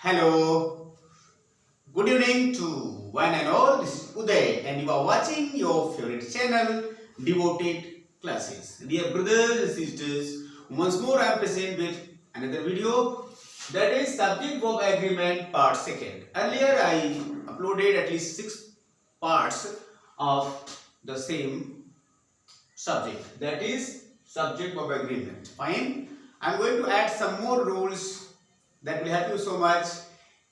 Hello, good evening to one and all. This is Uday, and you are watching your favorite channel, Devoted Classes. Dear brothers and sisters, once more I am present with another video, that is Subject Verb Agreement Part 2nd. Earlier I uploaded at least 6 parts of the same subject, that is Subject Verb Agreement. Fine. I am going to add some more rules that will help you so much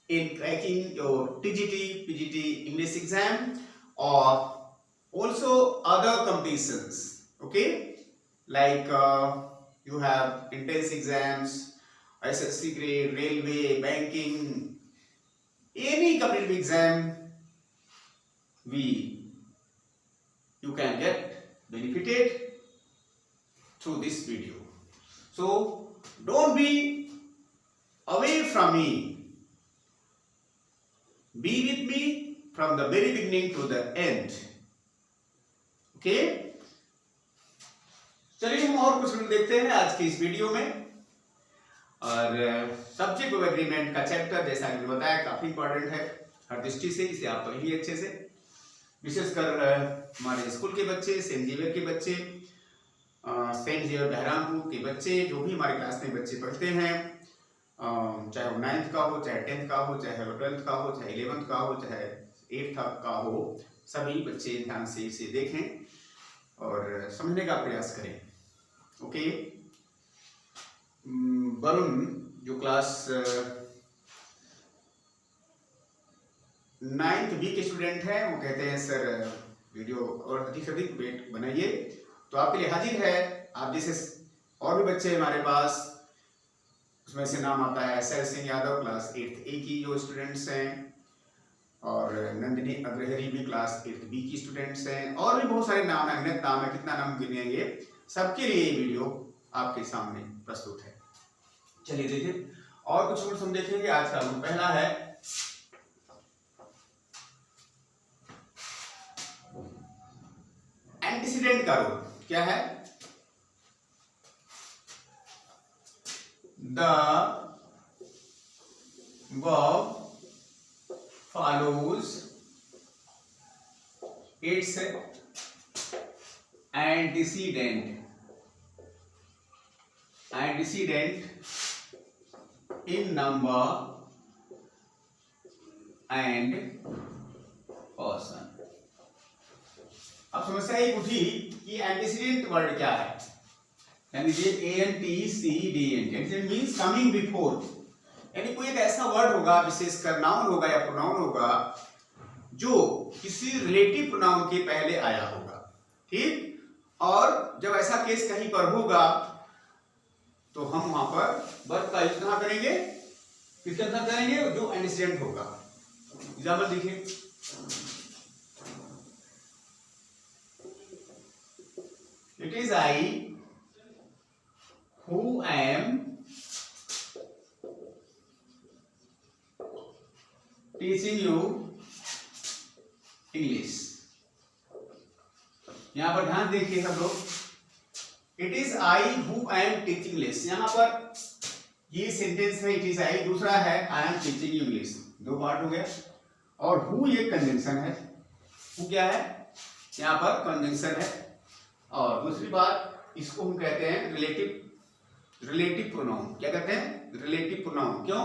in cracking your TGT, PGT English exam or also other competitions. Okay, like you have intense exams, SSC grade, railway, banking, any competitive exam, you can get benefited through this video. So don't be away from me. Be with me from the very beginning to the end. Okay? चलिए हम और कुछ देखते हैं आज की इस video में। और सब्जेक्ट ऑफ एग्रीमेंट का चैप्टर जैसा कि मैंने बताया काफी इंपॉर्टेंट है हर दृष्टि से, इसे आप पढ़िए अच्छे से। विशेषकर हमारे स्कूल के बच्चे, सेंट जेवियर के बच्चे, सेंट जेवियर बहरामपुर के बच्चे, जो भी हमारे क्लास में बच्चे पढ़ते हैं, चाहे वो 9th का हो, चाहे 10th का हो, चाहे वो 12th का हो, चाहे 11th का हो, चाहे 8th का हो, सभी बच्चे ध्यान से इसे देखें और समझने का प्रयास करें। ओके, वरुण जो क्लास 9th बी के स्टूडेंट हैं, वो कहते हैं सर वीडियो और अधिक से अधिक वेट बनाइए, तो आपके लिए हाजिर है। आप जैसे और भी बच्चे हमारे पास, उसमें से नाम आता है sir Singh Yadav class 8th ए की जो स्टूडेंट्स हैं, और नंदिनी अग्रहरी भी क्लास 8th बी की स्टूडेंट्स हैं, और भी बहुत सारे नाम है, अगणित नाम है, कितना नाम गिनेंगे। सबके लिए ये वीडियो आपके सामने प्रस्तुत है। चलिए देखिए और कुछ रूल्स हम देखेंगे। आज का रूल पहला है एंटीसीडेंट का रूल। क्या है? The verb follows its antecedent in number and person। अब समस्या एक उठी कि एंटीसीडेंट वर्ड क्या है, यानी ANTCDENT, antecedent means coming before, यानी कोई एक ऐसा वर्ड होगा, विशेषकर नाउन होगा या प्रोनाउन होगा, जो किसी रिलेटिव प्रोनाउन के पहले आया होगा। ठीक, और जब ऐसा केस कहीं पर होगा तो हम वहां पर वर्ब का यूज कहां करेंगे, किसके अंदर करेंगे, जो एंटीसीडेंट होगा। एग्जाम्पल देखिए, it is I who am teaching you English। यहां पर ध्यान देखिए सब लोग, it is I who am teaching English. यहां पर ये सेंटेंस है, इट इज आई, दूसरा है आई एम टीचिंग इंग्लिश, दो पार्ट हो गया। और हु ये कंजंक्शन है, हु क्या है, यहां पर कंजंक्शन है। और दूसरी बात, इसको हम कहते हैं रिलेटिव प्रोनाउन। क्या कहते हैं? Relative pronoun. क्यों?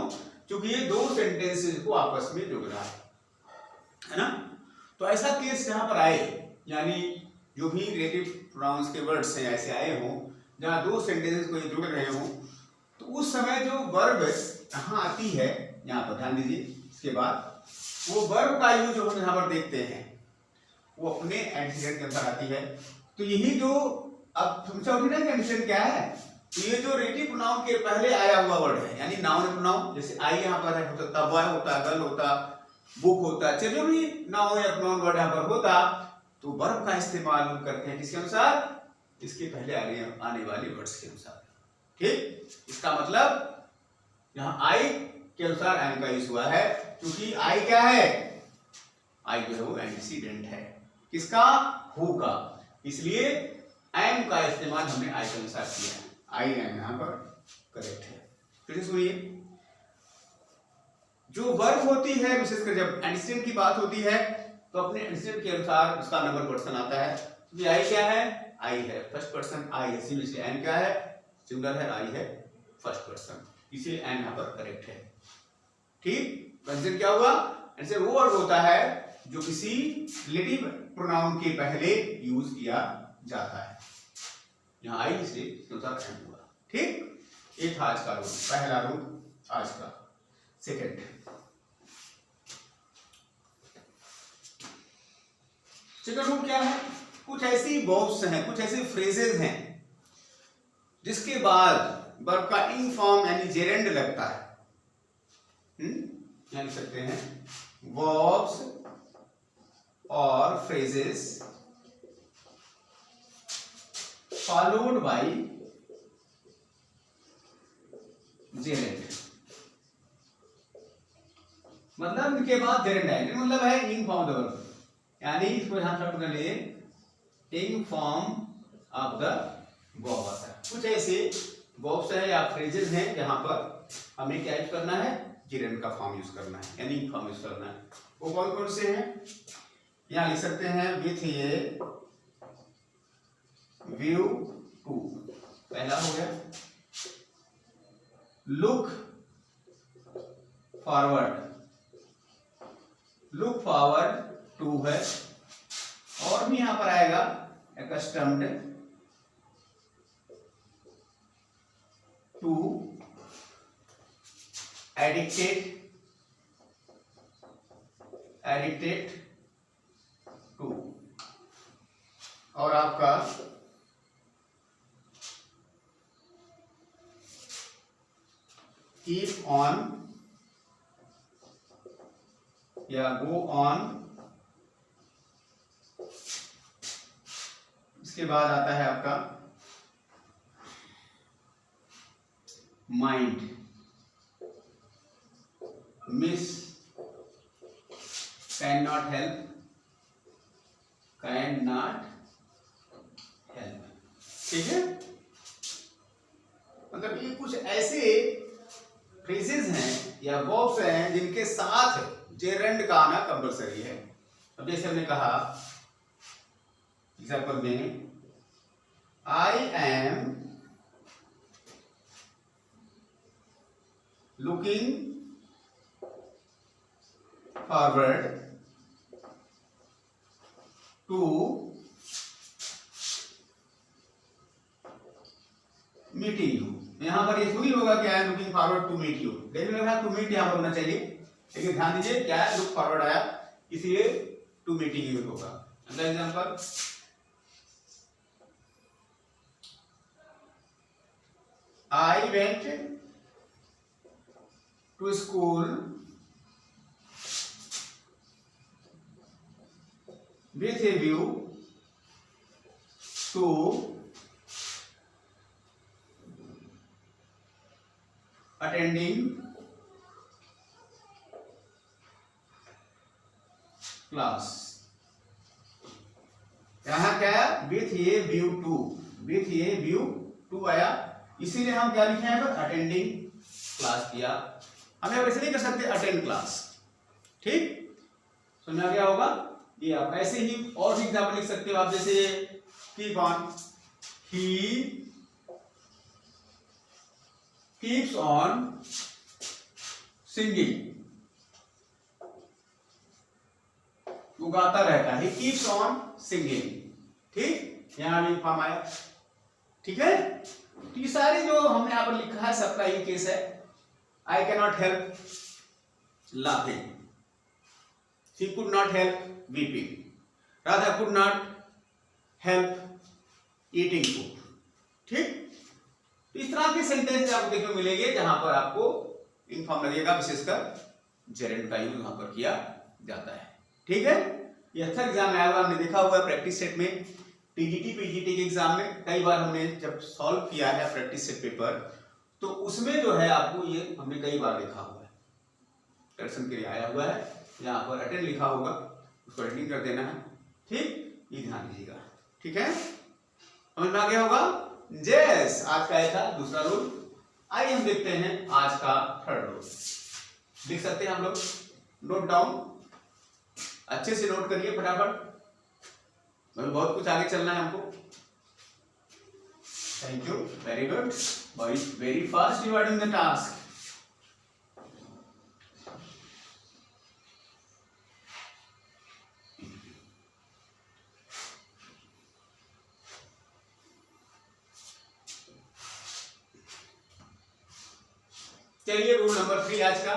क्योंकि ये दो सेंटेंसेस को आपस में जोड़ रहा है ना। तो ऐसा केस यहां पर आए, यानी जो भी रिलेटिव प्रोनाउंस के वर्ड्स हैं ऐसे आए हों जहां दो सेंटेंसेस को जोड़ रहे हों, तो उस समय जो वर्ब यहां आती है, यहां पर ध्यान दीजिए, इसके बाद वो वर्ब का यूज जो हम यहां पर देखते हैं वो अपने एंटीसीडेंट के अंदर आती है। तो यही जो अब समझा उठी ना कि एंटीसीडेंट क्या है, तो ये जो रिलेटिव प्रोनाउन के पहले आया हुआ वर्ड है, यानी नाउन प्रोनाउन, जैसे आई यहाँ पर है, हो सकता बॉय होता, गर्ल होता, बुक होता, चाहे जो भी नाउन या प्रोनाउन वर्ड यहाँ पर होता, तो वर्ब का इस्तेमाल हम करते हैं किसके अनुसार, इसके पहले आने वाले वर्ड्स के अनुसार। ठीक, इसका मतलब यहाँ आई के अनुसार एम का यूज हुआ है, क्योंकि आई क्या है, आई जो है वो एंटीसीडेंट है किसका, हु का, इसलिए एम का इस्तेमाल हमने आई के अनुसार किया है। आई एम यहां पर करेक्ट है। फिर से सुनिए, जो वर्ब होती है, विशेषकर जब एंटीसीडेंट की बात होती है तो अपने एंटीसीडेंट के अनुसार उसका नंबर पर्सन आता है। तो आई क्या है, आई है फर्स्ट पर्सन, आई है सिंगुलर, इसलिए एन क्या है सिंगुलर है, आई है फर्स्ट पर्सन, इसलिए एन यहाँ पर करेक्ट है। ठीक, कंजन क्या हुआ, आंसर वो वर्ड होता है जो किसी रिलेटिव प्रोनाउन के पहले यूज किया जाता है। यहाँ आई इसलिए एन हुआ। ठीक, ये था आज का रूल, पहला रूल आज का। सेकेंड, सेकेंड रूल क्या है, कुछ ऐसी वर्ब्स हैं, कुछ ऐसे फ्रेजेस हैं जिसके बाद वर्ब का इन फॉर्म यानी जेरेंड लगता है। क्या लिख सकते हैं, वर्ब्स और फ्रेजेस फॉलोड बाय जेरेंड, मतलब इनके बाद जेरेंड आएगा, मतलब है इन फॉर्म द वर्ब, यानी इसको यहां शॉर्ट कर लिए in form of the verb आता है। कुछ ऐसे वर्ब्स हैं या फ्रेजेस हैं जहां पर हमें क्या यूज करना है, जेरेंड का फॉर्म यूज करना है, यानी इन फॉर्म यूज करना है। वो कौन कौन से हैं, यहां लिख सकते हैं विथ ए व्यू टू, पहला हो गया look forward, look forward to है, और भी यहां पर आएगा accustomed to, addicted, addicted to, और आपका कीप ऑन या गो ऑन, इसके बाद आता है आपका mind, miss, can not help, can not help. ठीक है, मतलब ये कुछ ऐसे फ्रेजेस हैं या वर्ब्स हैं जिनके साथ जेरेंड का आना कंपलसरी है। अब जैसे हमने कहा एग्जाम्पल में, I am looking forward to meeting you. यहां पर ये थोड़ी होगा कि I am looking forward to meet you, लेकिन टू मीट यहां पर होना चाहिए, लेकिन ध्यान दीजिए क्या है, लुक फॉरवर्ड आया इसलिए टू मीटिंग यू होगा। अगला example, I went to school with a view to attending class। यहां क्या है, with a view to, with a view to आया, इसीलिए हम क्या लिखे हैं, अटेंडिंग क्लास किया। हम यहाँ ऐसे नहीं कर सकते अटेंड क्लास। ठीक, समझ आ गया होगा। ये आप ऐसे ही और भी एग्जाम्पल लिख सकते हो आप, जैसे keep on, he keeps on singing, वो गाता रहता है, ही कीप्स ऑन सिंगिंग। ठीक, यहां भी फॉर्म आया। ठीक है, तो ये सारे जो हमने यहाँ पर लिखा है सबका ये केस है। I can not help laughing, she could not help weeping, Radha could not help eating food. ठीक, तो इस तरह के सेंटेंस आपको देखने को मिलेंगे जहां पर आपको इन फॉर्म लगेगा, विशेषकर जेरेंड का यूज वहां पर किया जाता है। ठीक है, ये अच्छा एग्जाम आया हुआ, हमने देखा हुआ है प्रैक्टिस सेट में, टीजीटी पीजीटी के एग्जाम में कई बार हमने जब सॉल्व किया है प्रैक्टिस सेट पेपर, तो उसमें जो है आपको ये हमने कई बार देखा हुआ है, करेक्शन के लिए आया हुआ है, यहाँ पर अटेंड लिखा होगा, उसको अटेंड कर देना है। ठीक, ये ध्यान दीजिएगा। ठीक है, समझ में आ गया होगा। जैस आज का था दूसरा रूल। आइए हम देखते हैं आज का थर्ड रूल। लिख सकते हैं हम लोग, नोट डाउन, अच्छे से नोट करिए फटाफट, मतलब बहुत कुछ आगे चलना है हमको। Thank you, very good, very fast you are doing the task. चलिए रूल नंबर 3 आज का,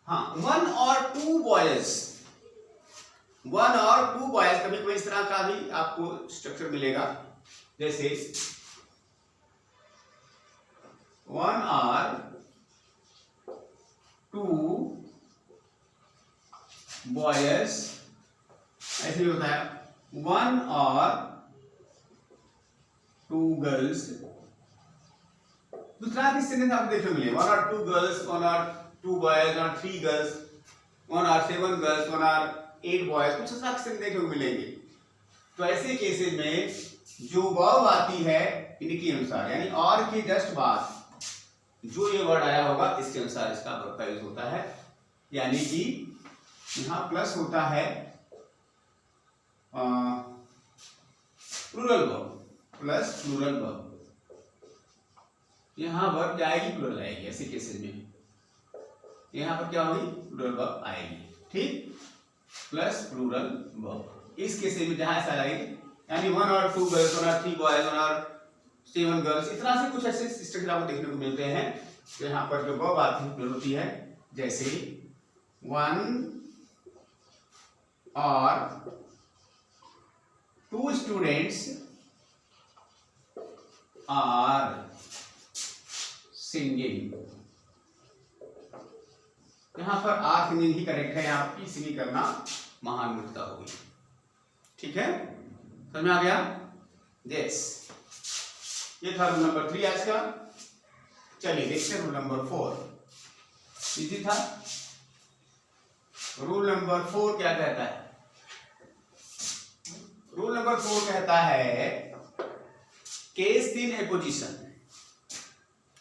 हाँ, वन और टू बॉयज, कभी कभी इस तरह का भी आपको स्ट्रक्चर मिलेगा, जैसे वन और टू बॉयज, ऐसे भी होता है, वन और टू गर्ल्स। दूसरा किस सेंटेंस आपको देखने मिले, वन और टू गर्ल्स, वन और टू बॉयज, वन और थ्री गर्ल्स, वन और 7 गर्ल्स, वन और 8 बॉयज, कुछ ऐसा सेंटेंस देखने को मिलेंगे। तो ऐसे केसेस में जो वर्ब आती है इनके अनुसार, यानी और के जस्ट बाद जो ये वर्ड आया होगा इसके अनुसार इसका वर्ब का यूज होता है। यानी कि यहां प्लस होता है plural verb, plus plural verb, यहां वर्ब जाएगी प्लूरल आएगी। ऐसे केसेस में यहां पर क्या होगी, प्लूरल वर्ब आएगी, ठीक, प्लस प्लूरल वर्ब। इस केसेस में जहां ऐसा आएगी, यानी वन और टू गर्ल्स, वन और 3 बॉयज, वन और 7 गर्ल्स, इस तरह से कुछ ऐसे स्ट्रक्चर आपको देखने को मिलते हैं। तो यहाँ पर जो वर्ब आती है प्लूरल होती है, जैसे वन और टू स्टूडेंट्स आर सिंगिंग, यहां पर आर सिंगिंग ही करेक्ट है, यहाँ पर सिंगिंग करना महान मूर्खता होगी, ठीक है, समझ में आ गया। यस, ये था रूल नंबर 3 आज का। चलिए देखते हैं रूल नंबर 4, इजी था। रूल नंबर 4 क्या कहता है, रूल नंबर 4 कहता है केस इन एपोजिशन,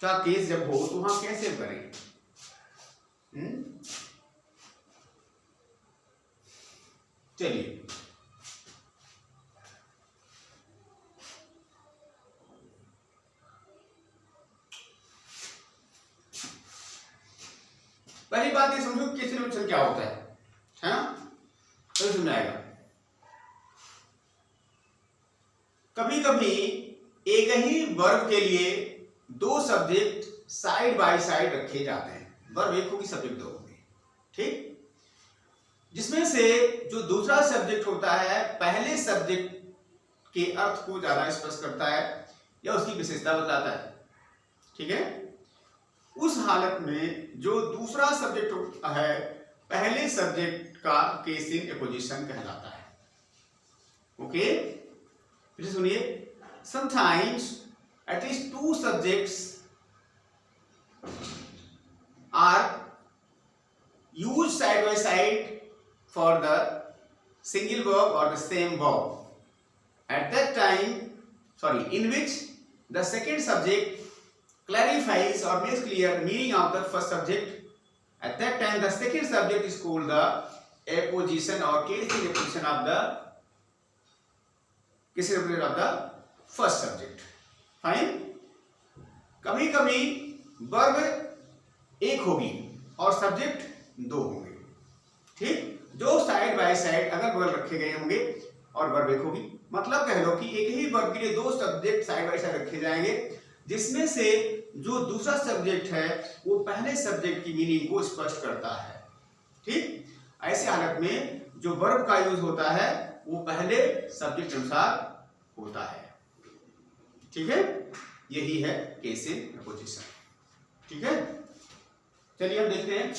क्या केस जब हो तो वहां कैसे करें। चलिए पहली बात ये समझो केस इन एपोजिशन क्या होता है ना, तो समझ आएगा। कभी कभी एक ही वर्ब के लिए 2 सब्जेक्ट साइड बाय साइड रखे जाते हैं, वर्ब एक होगी सब्जेक्ट 2 होंगे, ठीक, जिसमें से जो दूसरा सब्जेक्ट होता है पहले सब्जेक्ट के अर्थ को ज्यादा स्पष्ट करता है या उसकी विशेषता बताता है, ठीक है। उस हालत में जो दूसरा सब्जेक्ट है पहले सब्जेक्ट का केस इन एपोजिशन कहलाता है, ओके। फिर सुनिए, sometimes at least 2 subjects are used side by side for the single verb or the same verb at that time, in which the second subject clarifies or makes clear meaning of the first subject. At that time the second subject is called the apposition or case in apposition of the first subject, fine. कभी कभी verb एक होगी और subject 2 होंगे, ठीक, जो side by side अगर verb रखे गए होंगे और वर्ब एक होगी, मतलब कह लो कि एक ही वर्ब के लिए 2 सब्जेक्ट साइड बाय साइड रखे जाएंगे, जिसमें से जो दूसरा सब्जेक्ट है वो पहले सब्जेक्ट की मीनिंग को स्पष्ट करता है, ठीक। ऐसे हालत में जो वर्ब का यूज होता है वो पहले सब्जेक्ट अनुसार होता है, ठीक है, यही है केस इन एपोजिशन, ठीक है। चलिए हम देखते हैं,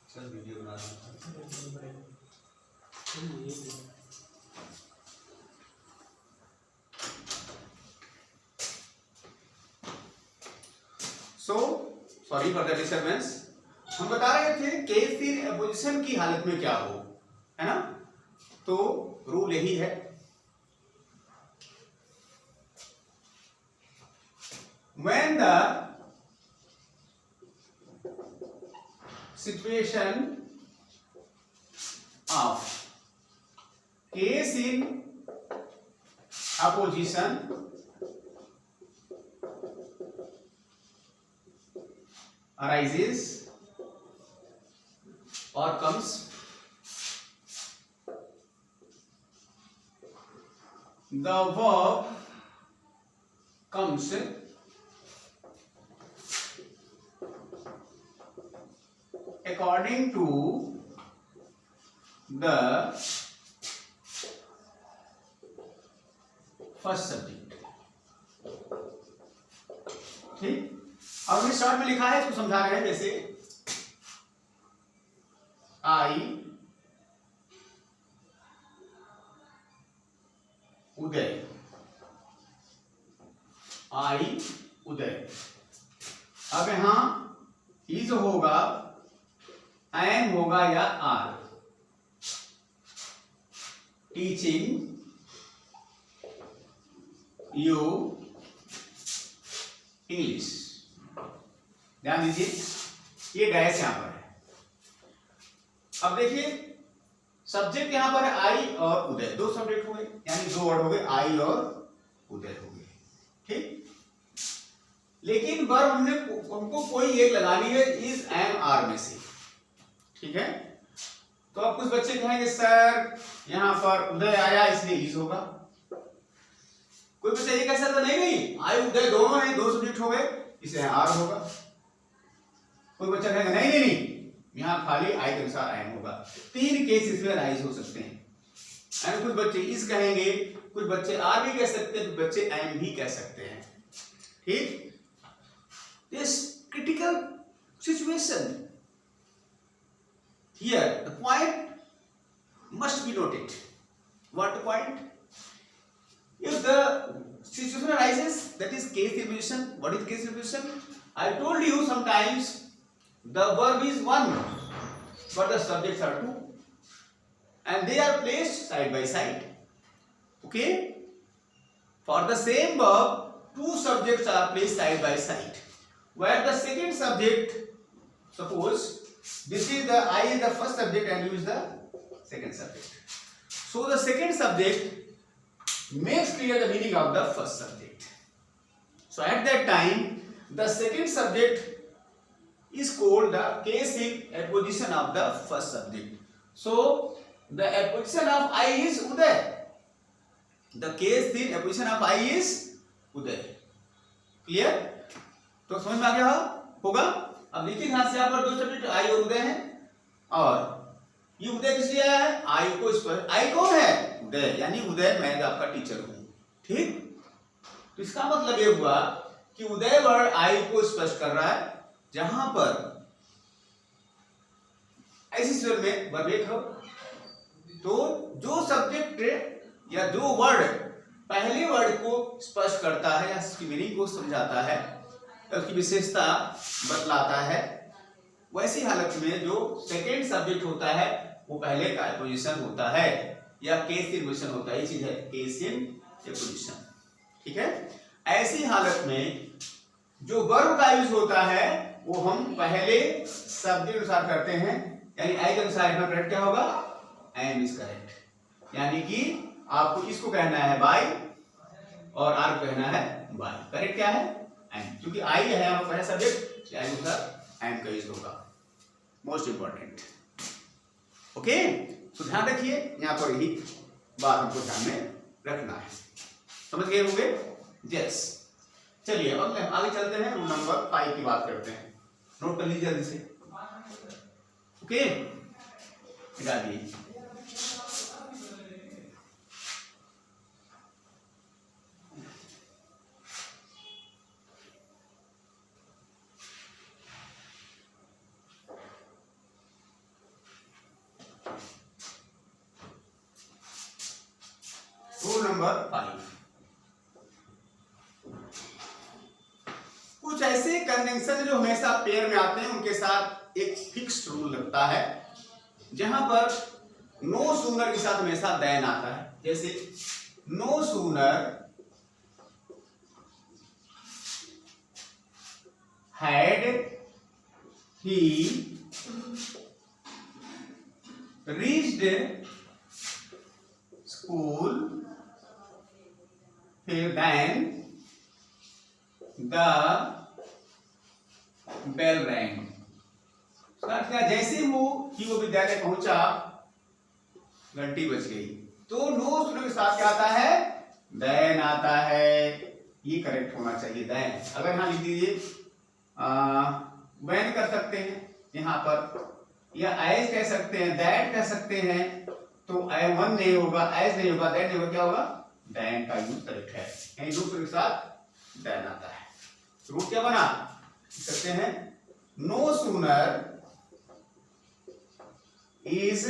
चल वीडियो बना रहा हूं। Sorry for the disturbance. हम बता रहे थे केस इन एपोजिशन की हालत में क्या हो, है ना। तो रूल यही है, when the situation of case in opposition arises or comes, the verb comes according to the first subject. ठीक, अब हमने शॉर्ट में लिखा है, इसको समझा रहे हैं। जैसे आई उदय, आई उदय। अब यहां इज होगा, एम होगा या आर। Teaching you English. ध्यान दीजिए, ये डैश यहां पर है। अब देखिए सब्जेक्ट यहां पर है आई और उदय, दो सब्जेक्ट हो गए, यानी दो वर्ड हो गए, आई और उदय हो गए। ठीक, लेकिन वर्ब हमको कोई एक लगानी है इज एम आर में से। ठीक है, तो अब कुछ बच्चे कहेंगे सर यहां पर उदय आया इसलिए इज होगा। कोई बच्चा ये कह सकता नहीं आई उदय दोनों हैं, दो सब्जेक्ट हो गए, इसे आर होगा। कोई बच्चा कहेगा नहीं यहां खाली आई के अनुसार एम होगा। तीन केस इसमें राइज हो सकते हैं। कुछ बच्चे इस कहेंगे, कुछ बच्चे आर भी कह सकते हैं, कुछ बच्चे एम भी कह सकते हैं। ठीक, this critical situation here the point must be noted. What the point? If the situation arises, that is case evolution. What is case evolution? I told you sometimes the verb is one but the subjects are two and they are placed side by side. Okay, for the same verb two subjects are placed side by side where the second subject, suppose this is the I is the first subject and you is the second subject. So the second subject makes clear the meaning of the first subject. So at that time the second subject is called the case in apposition of the first subject. So the apposition of I is Uday. The case in apposition of I is Uday. Clear? तो समझ में आ गया होगा। अब देखिए यहां से यहाँ पर दो सब्जेक्ट आई और उदय हैं, और ये उदय किस लिए आया है? आई को स्पष्ट, आई कौन है? उदय, यानी उदय मैं आपका टीचर हूं। ठीक, तो इसका मतलब ये हुआ कि उदय वर्ड आई को स्पष्ट कर रहा है, जहां पर ऐसी स्वर में वर्ब एक हो तो जो सब्जेक्ट या जो वर्ड पहले वर्ड को स्पष्ट करता है या उसकी मीनिंग को समझाता है, उसकी विशेषता बतलाता है, वैसी हालत में जो सेकेंड सब्जेक्ट होता है वो पहले का एपोजिशन होता है या केस इन पोजीशन होता है। ये चीज है केस इन एपोजिशन। ठीक है, ऐसी हालत में जो वर्ब का यूज होता है वो हम पहले सब्जेक्ट अनुसार करते हैं, यानी आई के अनुसार करेक्ट क्या होगा? Am is correct. यानी कि आपको इसको कहना है बाय और आर को कहना है बाय। करेक्ट क्या है? एम, क्योंकि आई है यहाँ पर पहला सब्जेक्ट, आई अनुसार एम का यूज होगा। Most important. ओके, तो ध्यान रखिए, यहाँ पर यही बात हमको ध्यान में रखना है। समझ गए होंगे? यस। चलिए अब आगे चलते हैं, रूल नंबर 5 की बात करते हैं। नोट कर लीजिए जल्दी से। ओके, मिटा दिए। रूल नंबर 5, कुछ ऐसे कंजंक्शन जो हमेशा पेयर में आते हैं उनके साथ एक फिक्स्ड रूल लगता है, जहां पर नो सूनर के साथ हमेशा देन आता है। जैसे no sooner had he reached school फिर देन द बेल रैंग। जैसे वो विद्यालय पहुंचा घंटी बज गई। तो नो सूनर के साथ क्या आता है? देन आता है। ये करेक्ट होना चाहिए देन। अगर यहां लिख दीजिए व्हेन कर सकते हैं यहां पर, या एज कह सकते हैं, दैट कह सकते हैं, तो वन नहीं होगा, एज नहीं होगा, दैट नहीं होगा, क्या होगा? देन का यूज करेक्ट है। यहीं नो सूनर के साथ देन आता है। रूट क्या बना सकते हैं? No sooner is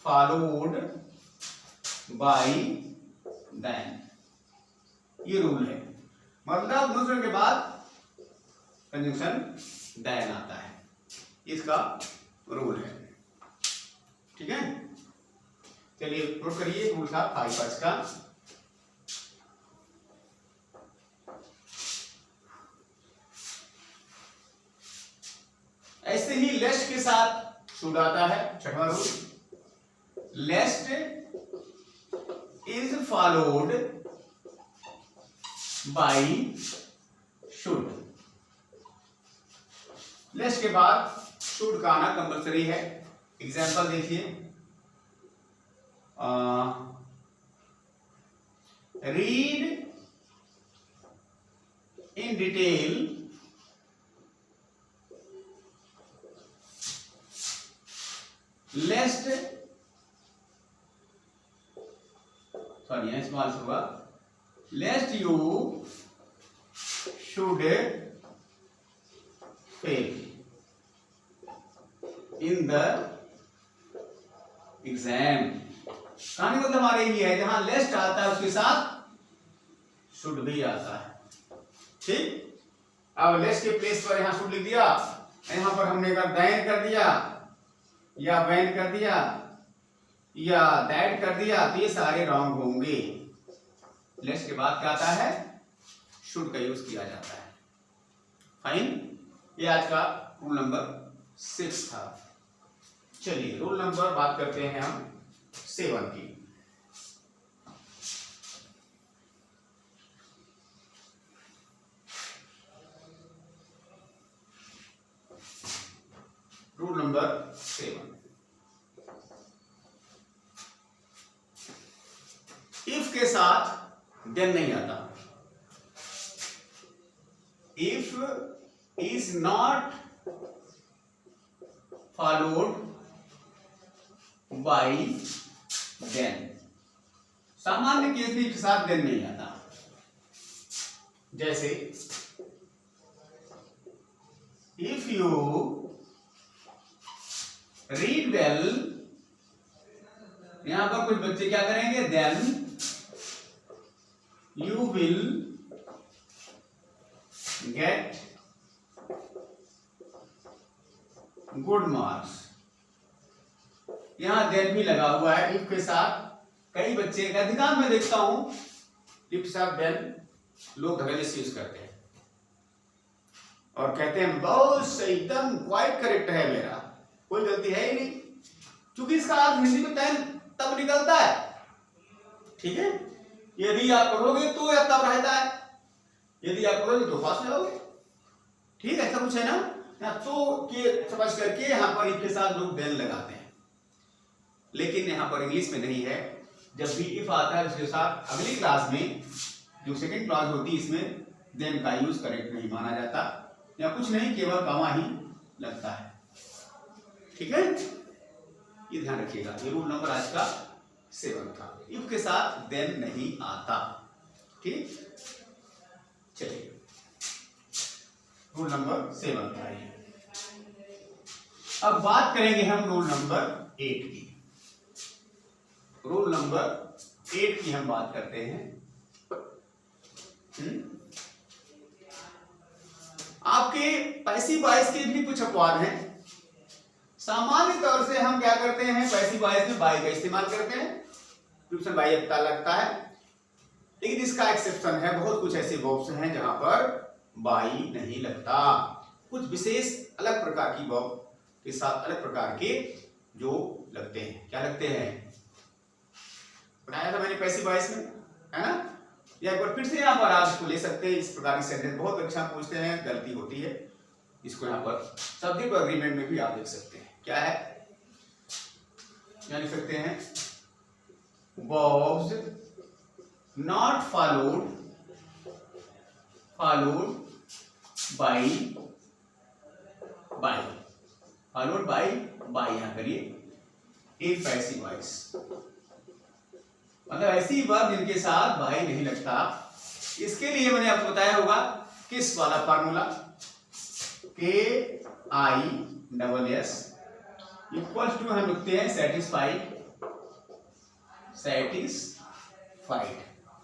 followed by then. ये रूल है, मतलब नो सूनर के बाद कंजंक्शन देन आता है, इसका रूल है। ठीक है, चलिए नोट करिए रूल था 5 का। ऐसे ही लेस्ट के साथ शुड आता है। छठवां rule, lest is followed by should. Lest के बाद शुड का आना कंपल्सरी है। एग्जाम्पल देखिए, read in detail lest, sorry यहां स्मॉल होगा, lest you should fail in the exam. कहानी मतलब हमारे ही है, जहां लेस्ट आता है उसके साथ शुड भी आता है। ठीक, अब लेस्ट के प्लेस पर यहां शुड लिख दिया, यहां पर हमने अगर देन कर दिया या व्हेन कर दिया या दैट कर दिया तो ये सारे रॉन्ग होंगे। लेस्ट के बाद क्या आता है? शुड का यूज किया जाता है। फाइन, ये आज का रूल नंबर 6 था। चलिए रूल नंबर बात करते हैं हम 7 की। रूल नंबर 7, इफ के साथ देन नहीं आता। If is not followed by then. सामान्य केस में के साथ देन नहीं आता। जैसे इफ यू रीड वेल, यहां पर कुछ बच्चे क्या करेंगे? Then you will get good marks. यहां देन भी लगा हुआ है इफ के साथ। कई बच्चे, अधिकांश में देखता हूं इफ के साथ देन लोग धड़ल्ले से यूज करते हैं और कहते हैं बहुत सही, एकदम क्वाइट करेक्ट है, मेरा कोई गलती है ही नहीं, क्योंकि इसका अर्थ हिंदी में देन तब निकलता है। ठीक है, यदि आप पढ़ोगे तो या तब रहता है, यदि आप पढ़ोगे तो फास्ट जाओगे। ठीक है, ऐसा कुछ है ना, तो के समझ करके यहां पर इफ के साथ लोग देन लगाते हैं, लेकिन यहां पर इंग्लिश में नहीं है। जब भी इफ आता है उसके साथ अगली क्लास में जो सेकंड क्लास होती है इसमें देन का यूज करेक्ट नहीं माना जाता, या कुछ नहीं, केवल कॉमा ही लगता है। ठीक है, ये ध्यान रखिएगा। ये रूल नंबर आज का 7 था, इफ के साथ देन नहीं आता। ठीक, चलिए रूल नंबर 7 था ये। अब बात करेंगे हम रूल नंबर 8 की। रूल नंबर 8 की हम बात करते हैं। आपके पैसिव वॉइस के भी कुछ अपवाद हैं। सामान्य तौर से हम क्या करते हैं, पैसिव वॉइस में बाई का इस्तेमाल करते हैं, प्रीपोजिशन बाई लगता है, लेकिन इसका एक्सेप्शन है। बहुत कुछ ऐसे वर्ब्स हैं जहां पर बाई नहीं लगता। कुछ विशेष अलग प्रकार की वर्ब के साथ अलग प्रकार के जो लगते हैं। क्या लगते हैं बताया था मैंने पैसिव वॉइस में, है ना। या एक बार फिर से यहाँ पर आप इसको ले सकते हैं। इस प्रकार की सेंटेंस बहुत परीक्षा पूछते हैं, गलती होती है। इसको यहाँ पर सब्जेक्ट और एग्रीमेंट में भी आप देख सकते हैं। क्या है, क्या लिख सकते हैं, verbs not followed by यहां करिए एक पैसिव वॉइस, मतलब ऐसी वर्ब जिनके साथ बाई नहीं लगता। इसके लिए मैंने आपको बताया होगा किस वाला फार्मूला, KISS इक्वल्स टू हम लिखते हैं सेटिस्फाइड।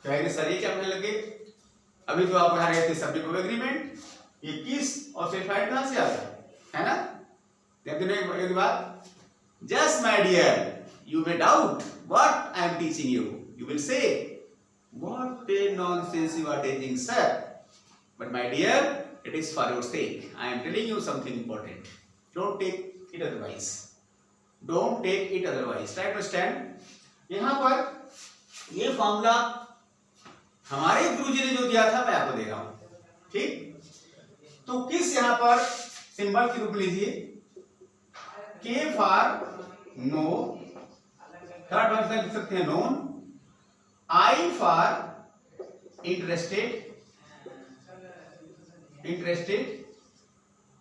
कहेंगे सर ये क्या कहने लगे, अभी तो आप पढ़ा रहे थे सब्जेक्ट ऑफ एग्रीमेंट, ये किस और सेटिस्फाइड कहां से आ गया, है ना। एक बात, just my dear you may doubt what I am teaching you, you will say what a nonsense you are teaching sir, but my dear it is for your sake, I am telling you something important, don't take it otherwise, don't take it otherwise, try to understand. यहां पर ये formula हमारे गुरुजी ने जो दिया था मैं आपको दे रहा हूं, ठीक। तो किस यहां पर सिंबल के रूप लीजिए, के फॉर नो, थर्ड वन से लिख सकते हैं नोन, आई फॉर इंटरेस्टेड,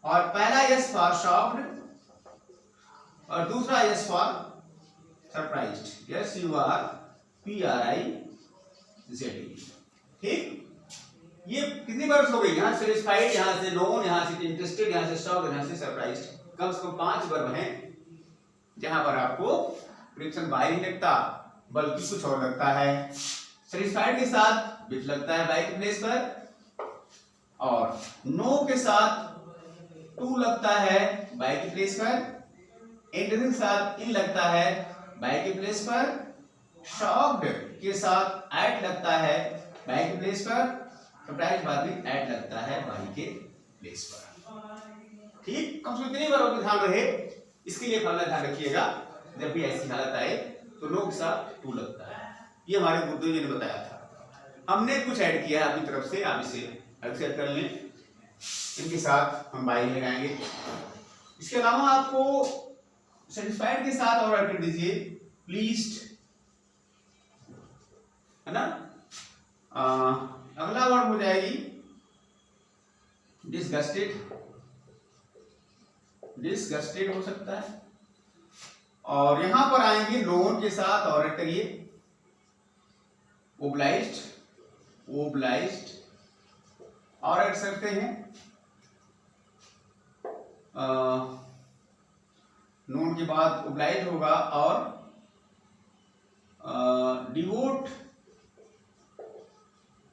और पहला यस फॉर शॉक्ड और दूसरा yes for surprised. Yes you are PRIZED, ठीक। ये कितनी वर्ड्स हो गई, यहां से सेटिस्फाइड, यहां से नोन, यहां से इंटरेस्टेड, यहां से शॉक्ड, यहां से सरप्राइज्ड। कम से कम 5 वर्ब हैं जहां पर आपको प्रीपोजिशन बाई नहीं लगता बल्कि कुछ और लगता है। सेटिस्फाइड के साथ विथ लगता है बाई के प्लेस पर, और नो के साथ टू लगता है बाई के प्लेस पर, इंटरेस्टेड के साथ इन लगता है बाई के प्लेस पर, शॉक्ड के साथ एट लगता है बाई के प्लेस पर, सरप्राइज बाद में एट लगता है बाई के प्लेस पर, ठीक। कम से कम इतनी बार ध्यान रहे, इसके लिए फॉर्मूला ध्यान रखिएगा। जब भी ऐसी हालत आए तो नो के साथ टू लगता है, ये हमारे गुरुदेव जी ने बताया था। हमने कुछ ऐड किया है अपनी तरफ से, आप इसे एक्सेप्ट कर लें। इनके साथ हम बाई लगाएंगे। इसके अलावा आपको सेटिस्फाइड के साथ और ऐड कर दीजिए प्लीज्ड, है ना। अगला वर्ड हो जाएगी डिसगस्टेड हो सकता है, और यहां पर आएंगे नोन के साथ और ऐड करिए ओब्लाइज्ड और ऐड करते हैं नोन के बाद ओब्लाइज्ड होगा, और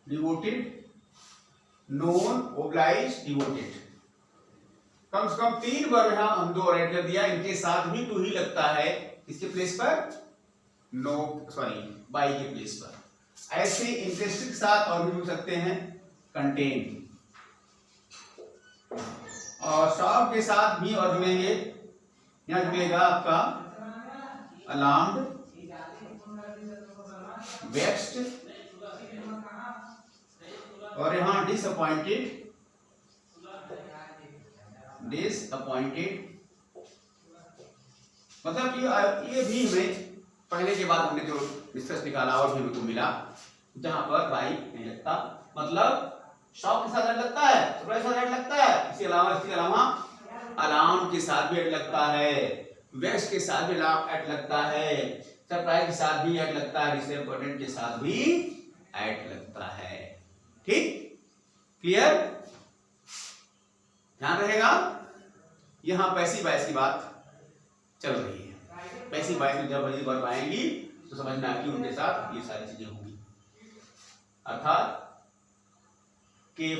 डिवोटेड, नोन, ओब्लाइज्ड, डिवोटेड। कम से कम 3 वर्ब यहां हम 2 ऐड कर दिया। इनके साथ भी टू ही लगता है, इसके प्लेस पर बाई के प्लेस पर। ऐसे इंटरेस्टेड के साथ और भी हो सकते हैं कंटेंट, और शॉप के साथ भी और जुड़ेंगे। यहां जुड़ेगा आपका अलार्म्ड, वेक्स्ड, और यहां डिसअपॉइंटेड, मतलब ये भी हमें पहले के बाद हमने जो डिस्कस निकाला और भी हमको मिला जहां पर बाई नहीं लगता, मतलब शॉप के साथ ऐड लगता है, सरप्राइज के साथ ऐड लगता है, इसके अलावा अलार्म के साथ भी ऐड लगता है, वेक्स के साथ भी ऐड लगता है, सरप्राइज के साथ भी ऐड लगता है, डिसअपॉइंटेड के साथ भी ऐड लगता है, ठीक। क्लियर, ध्यान रहेगा। यहां पैसिव वॉइस की बात चल रही है। पैसिव वॉइस में जब बड़ी वर्ब आएंगी तो समझना है कि उनके साथ ये सारी चीजें होंगी, अर्थात के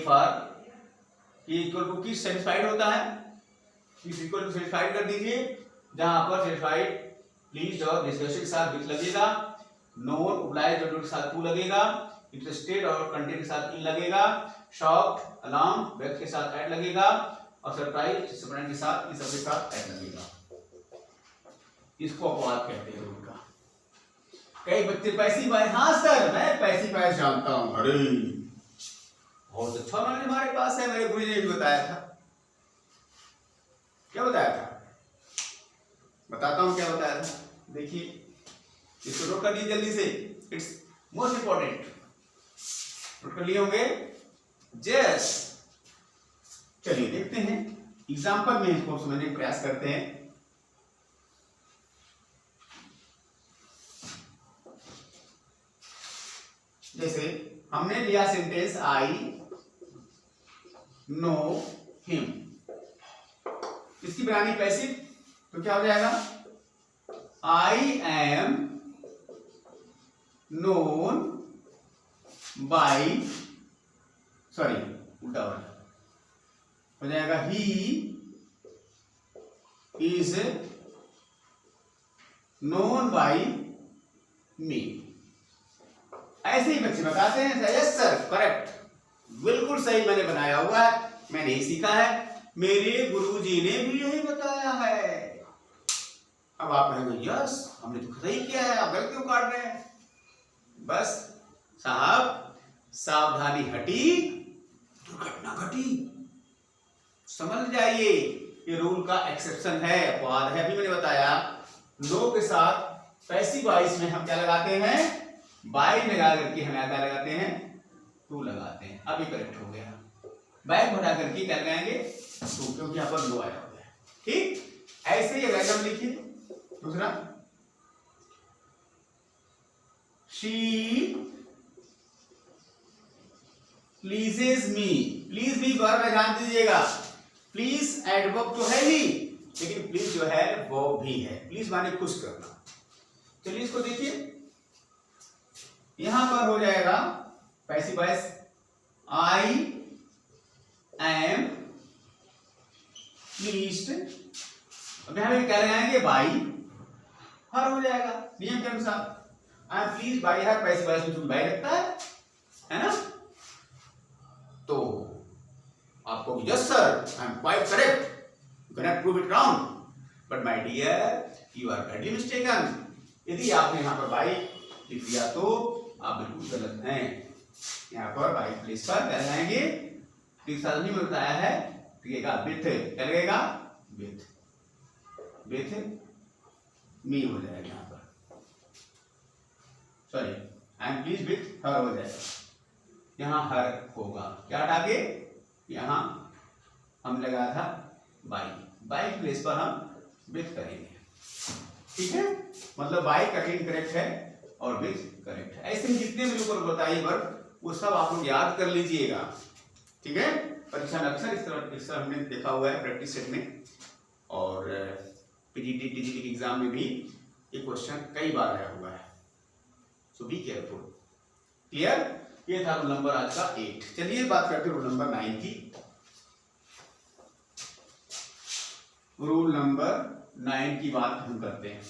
ई इक्वल टू किस सेटिस्फाइड होता है, इस इक्वल टू सेटिस्फाइड कर दीजिए, जहां पर सेटिस्फाइड प्लीज और डिस्कशन के साथ विथ लगेगा, नोन ऑब्लाइज और के साथ टू लगेगा, इंटरेस्टेड और कंटेंट के साथ इन लगेगा, शॉक्ड अलार्म व्यक्त के साथ ऐड लगेगा, और सरप्राइज डिसअपॉइंटेड के साथ इन सब के साथ ऐड लगेगा। इसको अपवाद कहते हैं रूल का। कई बच्चे पैसिफायर, हाँ सर मैं पैसिफायर जानता हूं, अरे बहुत अच्छा मैंने हमारे पास है, मेरे गुरु जी ने बताया था। क्या बताया था, बताता हूं क्या बताया था, देखिए इसको नोट कर लीजिए जल्दी से, इट्स मोस्ट इंपॉर्टेंट, नोट कर लिए होंगे। जस्ट चलिए देखते हैं एग्जांपल में इसको समझने का प्रयास करते हैं। जैसे हमने लिया सेंटेंस आई नो हिम, इसकी बनानी पैसिव, तो क्या हो जाएगा, I am known by, sorry उल्टा हो जाएगा, ही इज नोन बाई मी। ऐसे ही बच्चे बताते हैं यस सर करेक्ट, बिल्कुल सही मैंने बनाया हुआ है, मैंने ही सीखा है, मेरे गुरुजी ने भी यही बताया है। अब आप कहेंगे यस हमने तो सही किया है, आप गलत क्यों काट रहे हैं। बस साहब सावधानी हटी दुर्घटना घटी, समझ जाइए ये रूल का एक्सेप्शन है, अपवाद है। अभी मैंने बताया नो के साथ पैसिव वॉइस में हम क्या लगाते हैं, बाई लगा करके हम क्या लगाते हैं, टू लगाते हैं। अभी करेक्ट हो गया, बैक बढ़ा करके क्या लगाएंगे, टू, क्योंकि यहाँ पर नो आया हुआ है। ठीक, ऐसे ही रैंडम लिखिए। दूसरा, शी प्लीजेज मी, प्लीज भी वर्ब है, ध्यान दीजिएगा, प्लीज एडवर्ब तो है ही, लेकिन प्लीज जो है वो भी है, प्लीज माने खुश करना। चलिए इसको देखिए, यहां पर हो जाएगा passive voice, I am pleased, अब यहां पे क्या लगाएंगे, बाई हर हो जाएगा नियम के अनुसार। I am pleased by her, passive voice में बाई लगता है ना, तो आपको yes sir I am quite correct, you can not prove it wrong, but my dear you are badly mistaken. यदि आपने यहाँ पर बाई लिख दिया तो आप बिल्कुल गलत हैं। यहाँ पर बाई प्लेस पर क्या लगाएंगे, में बताया है लगेगा विथ, क्या लगेगा विथ मी हो जाएगा, यहाँ पर sorry I am please with her हो जाएगा, यहाँ हर होगा, क्या हटा के यहाँ हम लगाया था बाई, बाई प्लेस पर हम विथ करेंगे। ठीक है, मतलब बाई करेक्ट करेक्ट है और विथ करेक्ट है। ऐसे जितने भी ऊपर बताइए वर्ब वो सब आप लोग याद कर लीजिएगा। ठीक है, परीक्षा में अक्सर इस तरह हमने देखा हुआ है प्रैक्टिस सेट में, और पीजीटी टीजीटी के एग्जाम में भी ये क्वेश्चन कई बार आया हुआ है, सो बी केयरफुल। क्लियर, ये था रूल नंबर आज का 8। चलिए बात करते हैं रूल नंबर 9 की। रूल नंबर 9 की बात हम करते हैं।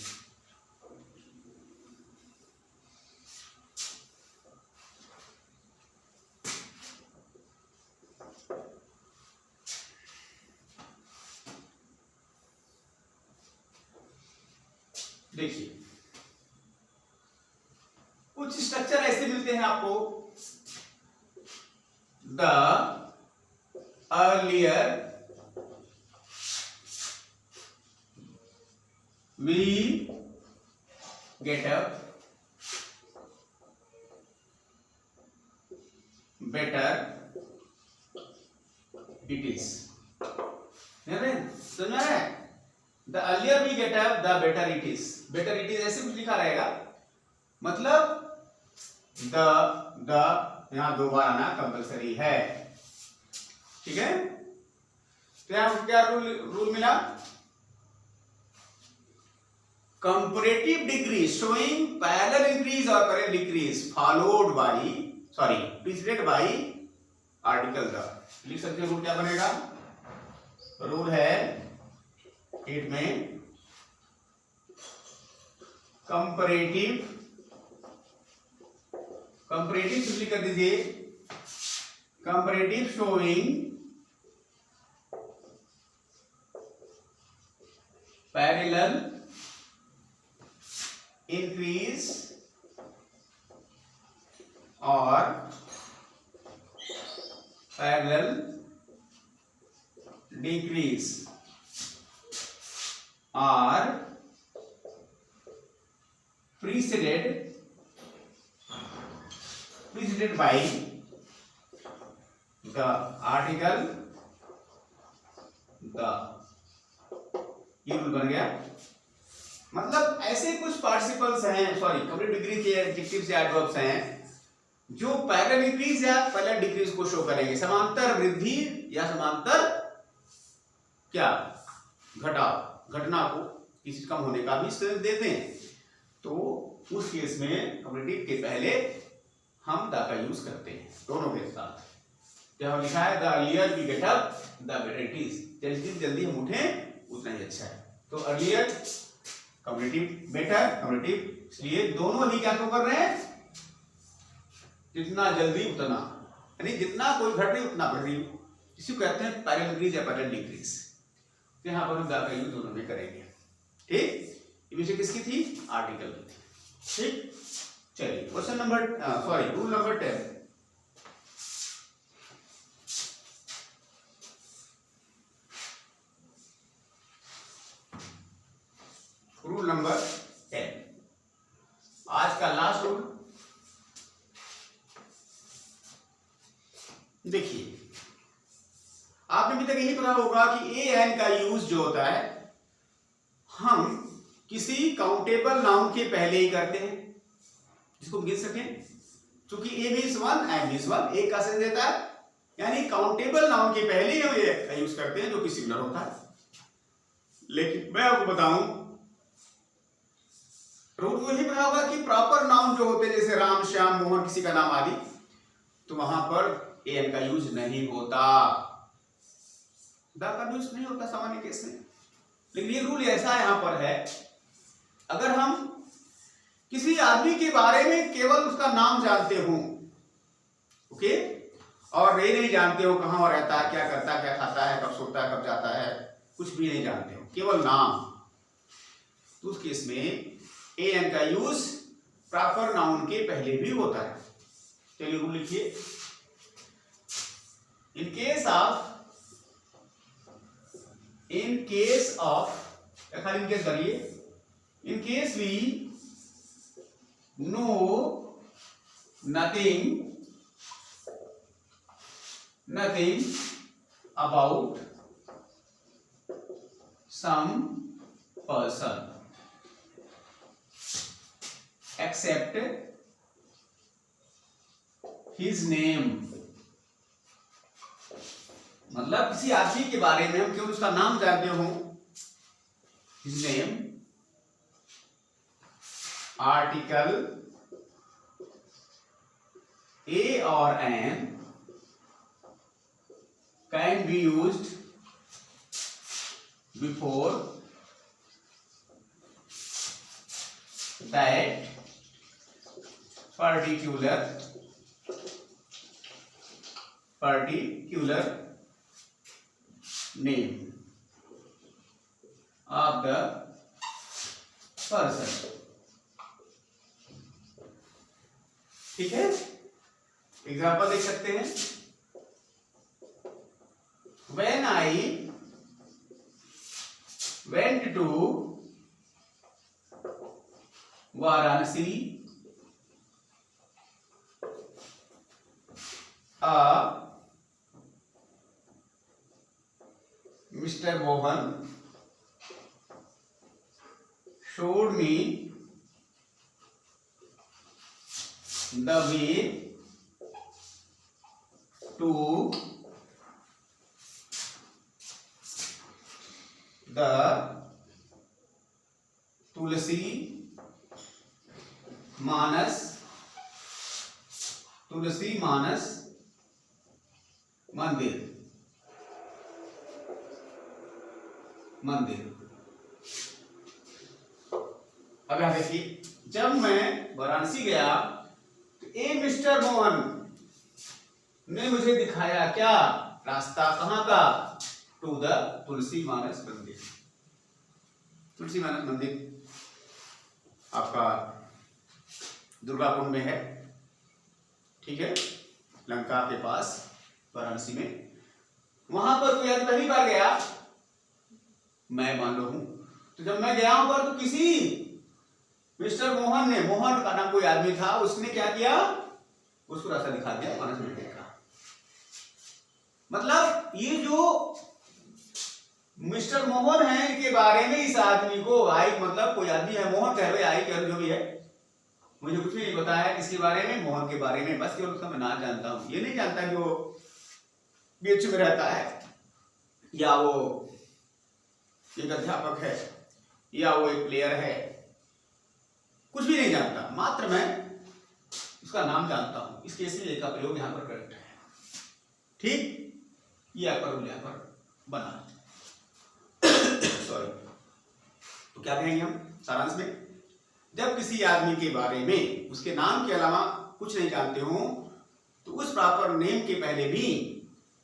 देखिए कुछ स्ट्रक्चर ऐसे मिलते हैं आपको, the earlier we get up better it is. समझ में आ रहा है, the earlier we get up the better it is, better it is ऐसे कुछ लिखा रहेगा, मतलब द यहां दो बार आना कंपलसरी है। ठीक है, तो यहां क्या रूल मिला, comparative degree showing parallel increase और parallel decrease followed by, sorry preceded by article the. लिख सकते हैं रूल क्या बनेगा, रूल है 8 में कंपैरेटिव, कंपैरेटिव सिंपली कर दीजिए, कंपैरेटिव शोइंग पैरेलल इंक्रीज और parallel decrease are preceded by the article the। ये रूल बन गया। मतलब ऐसे कुछ पार्टिसिपल्स हैं, सॉरी कंप्लीट डिग्री के एडजेक्टिव्स या एडवर्ब्स हैं जो पैरेलल इंक्रीज या पैरेलल डिक्रीज को शो करेंगे, समांतर वृद्धि या समांतर क्या घटाव, घटना को किसी कम होने का भी संकेत देते हैं। तो उस केस में कंपेरेटिव के पहले हम द का यूज करते हैं दोनों के साथ। क्या लिखा है, the earlier we get up the better it is, जितनी जल्दी हम उठें उतना ही अच्छा है। तो अर्लियर कंपेरेटिव, बेटर कंपेरेटिव, इसलिए दोनों ही क्या कर रहे हैं, जितना जल्दी उतना, यानी जितना कोई घट रही उतना बढ़ रही, इसी को कहते हैं पैरेलल इंक्रीज या पैरेलल डिक्रीज। तो यहाँ पर हम द का यूज दोनों में करेंगे। ठीक, ये विषय किसकी थी, आर्टिकल की थी। ठीक, चलिए question number sorry rule number 10। Rule number 10 आज का लास्ट रूल। देखिए आपने अभी तक यही पढ़ा होगा कि ए एन का यूज जो होता है हम किसी काउंटेबल नाउन के पहले ही करते हैं जिसको गिन सकें, क्योंकि a means one and means one, एक का सेंस देता है, यानी काउंटेबल नाउन के पहले ही हम ए का यूज करते हैं जो कि सिंगुलर होता है। लेकिन मैं आपको बताऊं रूल तो यही पढ़ा होगा कि प्रॉपर नाउन जो होते हैं जैसे राम, श्याम, मोहन, किसी का नाम आदि, तो वहां पर ए एन का यूज नहीं होता, द का यूज नहीं होता सामान्य केस में। लेकिन ये रूल ऐसा यहां पर है, अगर हम किसी आदमी के बारे में केवल उसका नाम जानते हो, ओके, और ये नहीं जानते हो कहां वो रहता है, क्या करता है, क्या खाता है, कब सोता है, कब जाता है, कुछ भी नहीं जानते हो, केवल नाम, तो उस केस में ए एन का यूज प्रॉपर नाउन के पहले भी होता है। चलिए रूल लिखिए, इन केस ऑफ खाली इन केस करिए, in case we know nothing about some person except his name, मतलब किसी आदमी के बारे में हम केवल उसका नाम जानते हो, हिज नेम, आर्टिकल ए और an can be used before that particular name of the person। ठीक है, एग्जाम्पल देख सकते हैं, when I went to Varanasi, Mr. Mohan showed me the way to the Tulsi Manas मंदिर, मंदिर। अब यहां देखिए, जब मैं वाराणसी गया तो ए मिस्टर मोहन ने मुझे दिखाया क्या, रास्ता कहां का, टू द तुलसी मानस मंदिर। तुलसी मानस मंदिर आपका दुर्गाकुंड में है, ठीक है, लंका के पास वाराणसी में। वहां पर कोई आदमी पहली बार गया, मैं मान लो हूं, तो जब मैं गया वहां पर तो किसी मिस्टर मोहन ने, मोहन का नाम कोई आदमी था, उसने क्या किया, उसको रास्ता दिखा दिया मानस मंदिर का। मतलब ये जो मिस्टर मोहन है, इनके बारे में इस आदमी को, आई मतलब कोई आदमी है, मोहन कह रहे, आई कह रहे, जो भी है, मुझे कुछ भी नहीं पता है किसके बारे में, मोहन के बारे में, बस केवल उसका मैं नाम जानता हूं। ये नहीं जानता कि वो बीच में रहता है, या वो एक अध्यापक है, या वो एक प्लेयर है, कुछ भी नहीं जानता, मात्र मैं उसका नाम जानता हूं। इस केस में ए का प्रयोग यहां पर करेक्ट है, ठीक। ये आपका रूल यहां पर बना। सॉरी, तो क्या कहेंगे हम सारांश में, जब किसी आदमी के बारे में उसके नाम के अलावा कुछ नहीं जानते हो, तो उस प्रॉपर नेम के पहले भी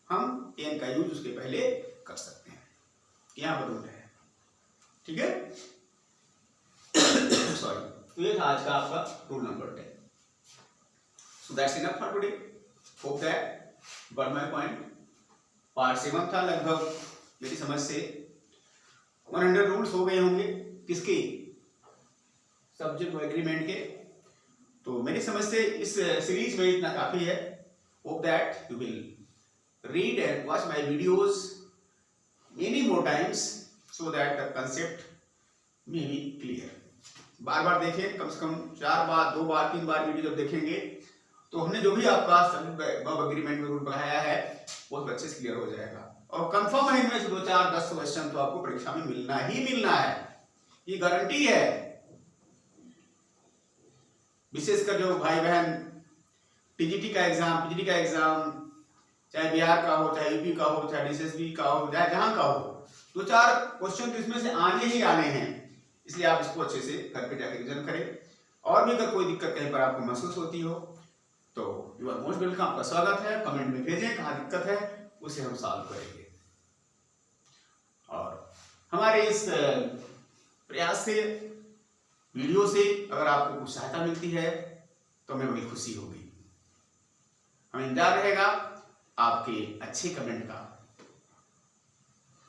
हम एन का यूज उसके पहले कर सकते हैं। यहां पर रूल है, ठीक है। सॉरी, तो ये था आज का आपका rule number 10। So that's enough for today. Hope that got my point. Part 7 था, लगभग मेरी समझ से 100 रूल्स हो गए होंगे, किसके, सब्जेक्ट एग्रीमेंट के। तो मेरी समझ से इस सीरीज में इतना काफी है। Hope that you will read and watch my videos many more times so that the concept may be clear. बार बार देखें, कम से कम 4 बार, 2 बार, 3 बार वीडियो जब देखेंगे तो हमने जो भी आपका वर्ब एग्रीमेंट में रूल पढ़ाया है वो अच्छे से क्लियर हो जाएगा। और कंफर्म है इनमें से 2, 4, 10 क्वेश्चन तो आपको परीक्षा में मिलना ही मिलना है, ये गारंटी है। विशेषकर जो भाई बहन टीजीटी का एग्जाम, पीजीटी का एग्जाम, चाहे बिहार का हो, चाहे यूपी का हो, चाहे डीएसएसबी का हो, चाहे जहां का हो, 2-4 क्वेश्चन तो इसमें से आने ही आने हैं। इसलिए आप इसको अच्छे से घर पे जाकर रिवीजन करें। और भी अगर कोई दिक्कत कहीं पर आपको महसूस होती हो तो यू आर मोस्ट वेलकम, आपका स्वागत है। कमेंट में भेजें कहाँ दिक्कत है, उसे हम सॉल्व करेंगे। और हमारे इस प्रयास से, वीडियो से अगर आपको कुछ सहायता मिलती है तो हमें बड़ी खुशी होगी। हमें इंतजार रहेगा आपके अच्छे कमेंट का।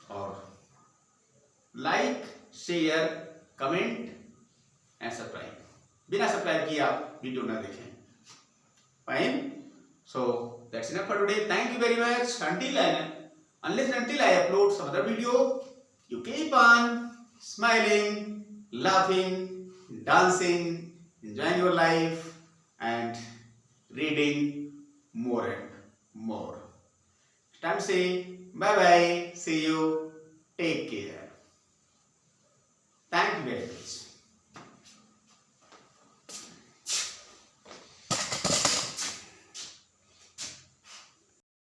और like, share, comment and subscribe. बिना सब्सक्राइब किए आप वीडियो ना देखें। Fine, so that's enough for today. Thank you very much. Unless and until I upload some other video, you keep on smiling, laughing, dancing, enjoying your life and reading more and more. Time to say bye bye, see you, take care. Thank you very much.